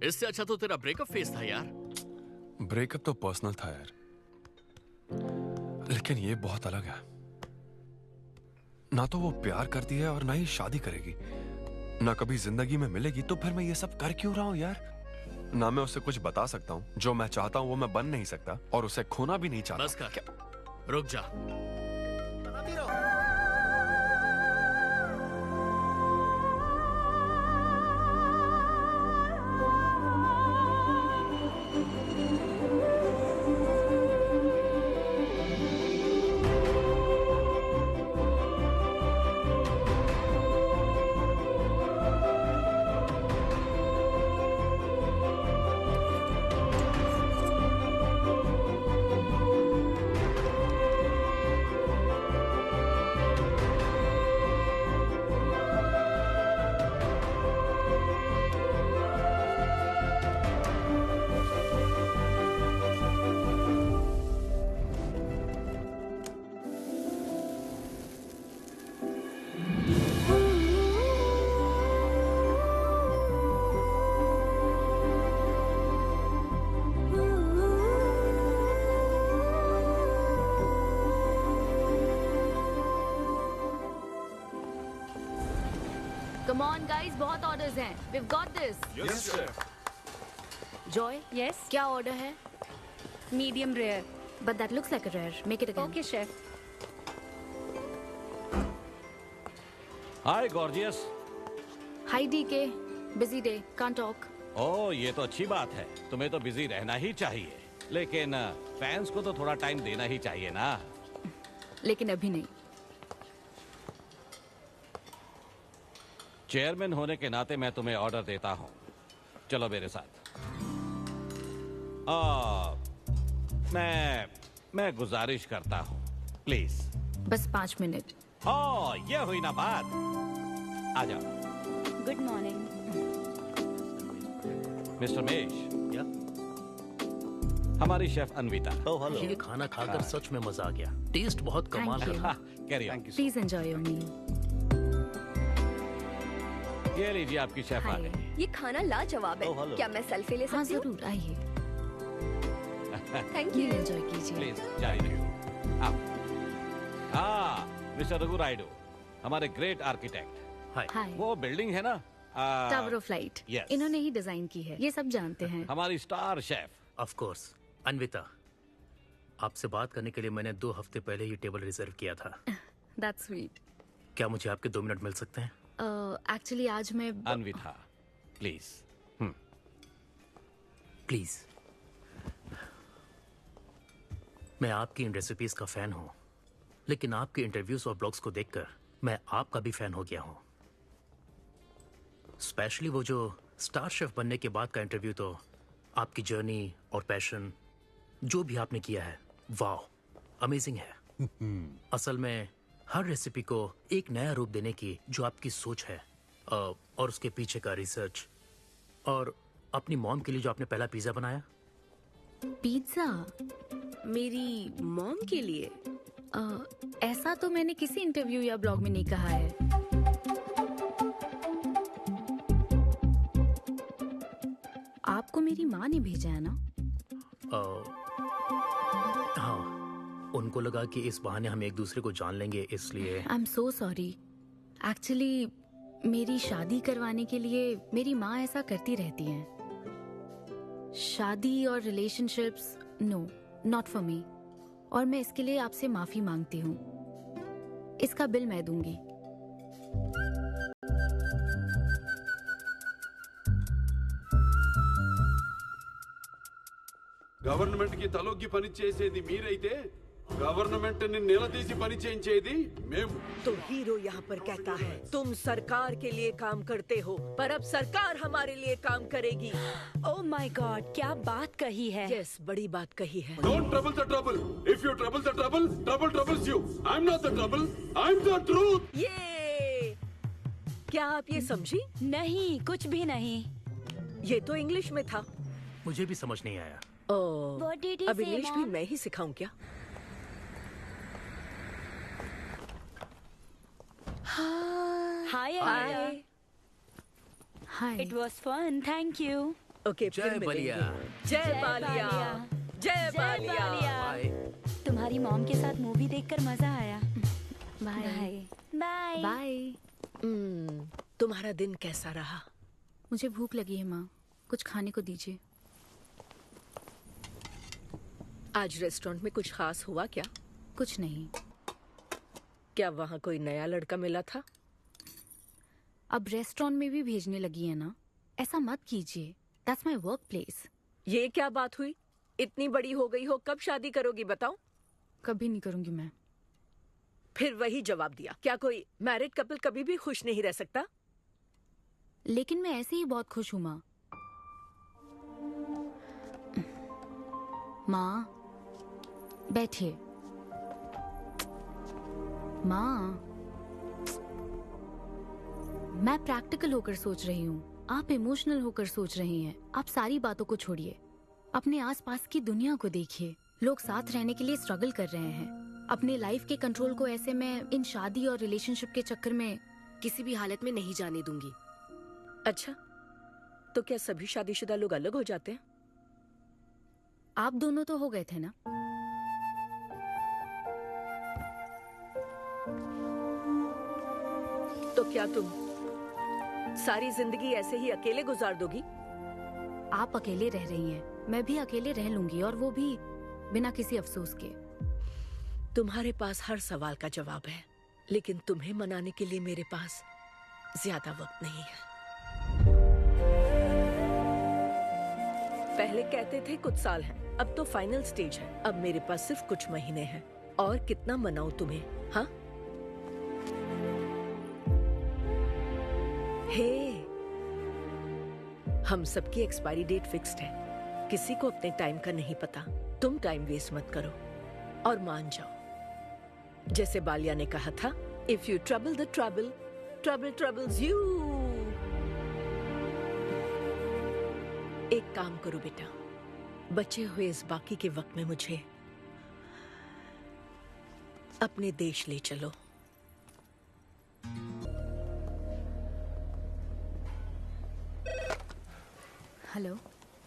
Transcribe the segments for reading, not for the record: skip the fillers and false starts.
इससे अच्छा तो तेरा ब्रेकअप फेस था यार। ब्रेकअप तो पर्सनल था यार, लेकिन ये बहुत अलग है। ना तो वो प्यार करती है और ना ही शादी करेगी, ना कभी जिंदगी में मिलेगी, तो फिर मैं ये सब कर क्यों रहा हूं यार? ना मैं उसे कुछ बता सकता हूं, जो मैं चाहता हूं वो मैं बन नहीं सकता, और उसे खोना भी नहीं चाहता। बस कर, रुक जा। Come on guys, बहुत ऑर्डर्स हैं. We've got this. Yes, chef. Joy, Yes, क्या ऑर्डर है? medium rare. But that looks like a rare. Make it again. Okay, chef. Hi gorgeous. Hi DK. Busy day. Can't talk. ओह, ये तो अच्छी बात है। तुम्हें तो बिजी रहना ही चाहिए, लेकिन फैंस को तो थोड़ा टाइम देना ही चाहिए ना। लेकिन अभी नहीं. चेयरमैन होने के नाते मैं तुम्हें ऑर्डर देता हूँ। चलो मेरे साथ। मैं गुजारिश करता हूँ, प्लीज। बस 5 मिनट. ओह, ये हुई ना बात। आ जाओ। Good morning. मिस्टर मेश, या? हमारी शेफ अन्विता। Oh hello. ये खाना खाकर सच में मजा आ गया। टेस्ट बहुत कमाल Thank का you. था। Carry on. Please enjoy your meal. ये लीजिए आपकी शेफ आ Hi. गई। ये खाना लाजवाब Oh, है। hello. क्या मैं सेल्फी ले हाँ सकती हूँ? जरूर आइए. Thank Meal you. enjoy कीजिए. प्लीज जारी रखिए। हाँ, मिस्टर रघु राइडू, हमारे ग्रेट आर्किटेक्ट। हाय। Hi. वो बिल्डिंग है ना, टावर ऑफ लाइट. yes. इन्होंने ही डिजाइन की है. ये सब जानते हैं. हमारी star chef. Of course. Anvita, आपसे बात करने के लिए मैंने 2 हफ्ते पहले ये टेबल रिजर्व किया था। That's sweet. क्या मुझे आपके 2 मिनट मिल सकते हैं? Actually आज मैं अन्विता, प्लीज। प्लीज। मैं आपकी इन रेसिपीज का फैन हूँ, लेकिन आपके इंटरव्यूज और ब्लॉग्स को देखकर मैं आपका भी फैन हो गया हूँ। स्पेशली वो जो स्टार शेफ बनने के बाद का इंटरव्यू, तो आपकी जर्नी और पैशन जो भी आपने किया है, वाह, अमेजिंग है। असल में हर रेसिपी को एक नया रूप देने की जो आपकी सोच है, और उसके पीछे का रिसर्च, और अपनी मॉम के लिए जो आपने पहला पिज्जा बनाया। पिज्जा. मेरी मॉम के लिए? ऐसा तो मैंने किसी इंटरव्यू या ब्लॉग में नहीं कहा है. आपको मेरी माँ ने भेजा है ना? हाँ, उनको लगा कि इस बहाने हम एक दूसरे को जान लेंगे, इसलिए। I am so sorry. Actually मेरी शादी करवाने के लिए मेरी माँ ऐसा करती रहती हैं. शादी और relationships, no, not for me. और मैं इसके लिए आपसे माफी मांगती हूँ. इसका बिल मैं दूंगी. గవర్నమెంట్ కి తలొగ్గి పని చేసేది మీరైతే గవర్నమెంట్ ని నిలదీసి పని చేయించేది మేము. तो हीरो यहाँ पर कहता है तुम सरकार के लिए काम करते हो, पर अब सरकार हमारे लिए काम करेगी. Oh my God, क्या बात कही है. यस, बड़ी बात कही है. Don't trouble the trouble. If you trouble the trouble, trouble troubles you. I am not the trouble, I am the truth. ये क्या आप ये समझी? नहीं, कुछ भी नहीं. ये तो इंग्लिश में था. मुझे भी समझ नहीं आया। ओह, What did he अब say, इंग्लिश भी Mom? मैं ही सिखाऊं क्या? Hi, Anita. Hi. Hi. It was fun, thank you. Okay, फिर जय मिलेंगे। बलिया। जय बालिया। जय बालिया। बाय। तुम्हारी मॉम के साथ मूवी देखकर मजा आया। Bye bye bye. बाय। तुम्हारा दिन कैसा रहा? मुझे भूख लगी है माँ, कुछ खाने को दीजिए। आज रेस्टोरेंट में कुछ खास हुआ क्या? कुछ नहीं। क्या वहाँ कोई नया लड़का मिला था? अब रेस्टोरेंट में भी भेजने लगी है ना, ऐसा मत कीजिए। That's my work place. ये क्या बात हुई? इतनी बड़ी हो गई हो, कब शादी करोगी बताओ? कभी नहीं करूंगी मैं। फिर वही जवाब दिया। क्या कोई मैरिड कपल कभी भी खुश नहीं रह सकता? लेकिन मैं ऐसे ही बहुत खुश हूँ माँ। माँ बैठिए। माँ, मैं प्रैक्टिकल होकर सोच रही हूँ, आप इमोशनल होकर सोच रही हैं। आप सारी बातों को छोड़िए, अपने आसपास की दुनिया को देखिए। लोग साथ रहने के लिए स्ट्रगल कर रहे हैं। अपने लाइफ के कंट्रोल को ऐसे मैं इन शादी और रिलेशनशिप के चक्कर में किसी भी हालत में नहीं जाने दूंगी। अच्छा, तो क्या सभी शादीशुदा लोग अलग हो जाते हैं? आप दोनों तो हो गए थे ना। तो क्या तुम सारी जिंदगी ऐसे ही अकेले गुजार दोगी? आप अकेले रह रही हैं, मैं भी अकेले रह लूंगी, और वो भी बिना किसी अफसोस के। तुम्हारे पास हर सवाल का जवाब है, लेकिन तुम्हें मनाने के लिए मेरे पास ज्यादा वक्त नहीं है। पहले कहते थे कुछ साल हैं, अब तो फाइनल स्टेज है। अब मेरे पास सिर्फ कुछ महीने हैं, और कितना मनाऊं तुम्हें? हाँ? हे, हम सबकी एक्सपायरी डेट फिक्स्ड है। किसी को अपने टाइम का नहीं पता। तुम टाइम वेस्ट मत करो और मान जाओ। जैसे बालिया ने कहा था, if you trouble the trouble, trouble troubles you. एक काम करो बेटा, बचे हुए इस बाकी के वक्त में मुझे अपने देश ले चलो। हेलो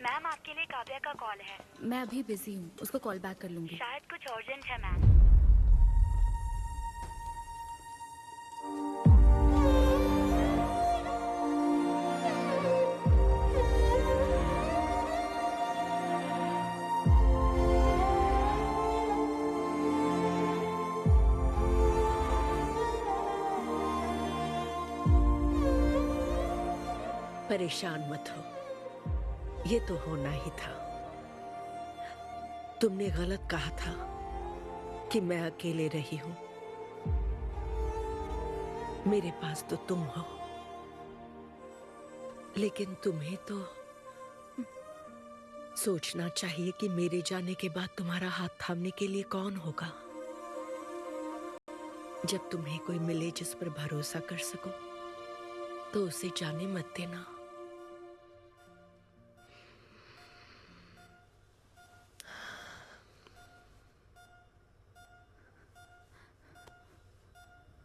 मैम, आपके लिए काव्या का कॉल है। मैं अभी बिजी हूँ, उसको कॉल बैक कर लूंगी। शायद कुछ अर्जेंट है मैम। परेशान मत हो, ये तो होना ही था। तुमने गलत कहा था कि मैं अकेले रही हूं। मेरे पास तो तुम हो, लेकिन तुम्हें तो सोचना चाहिए कि मेरे जाने के बाद तुम्हारा हाथ थामने के लिए कौन होगा। जब तुम्हें कोई मिले जिस पर भरोसा कर सको, तो उसे जाने मत देना।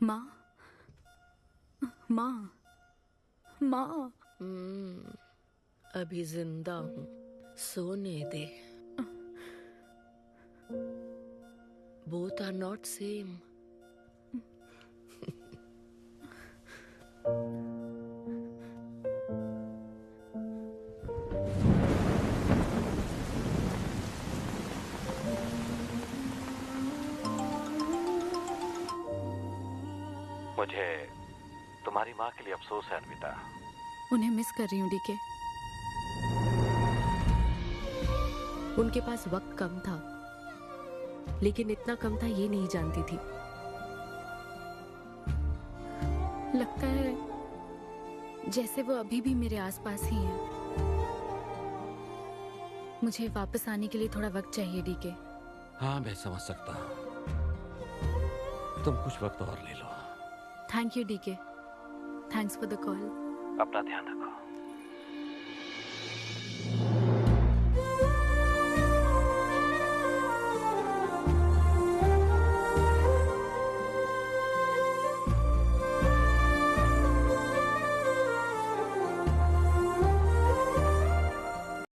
माँ, माँ, माँ। अभी जिंदा हूं, सोने दे। Both are not same. मुझे तुम्हारी माँ के लिए अफसोस है अन्विता। उन्हें मिस कर रही हूँ डीके। उनके पास वक्त कम था, लेकिन इतना कम था ये नहीं जानती थी। लगता है जैसे वो अभी भी मेरे आसपास ही हैं। मुझे वापस आने के लिए थोड़ा वक्त चाहिए डीके। हाँ, मैं समझ सकता हूँ। तुम कुछ वक्त और ले लो। Thank you DK. Thanks for the call. अपना ध्यान रखो।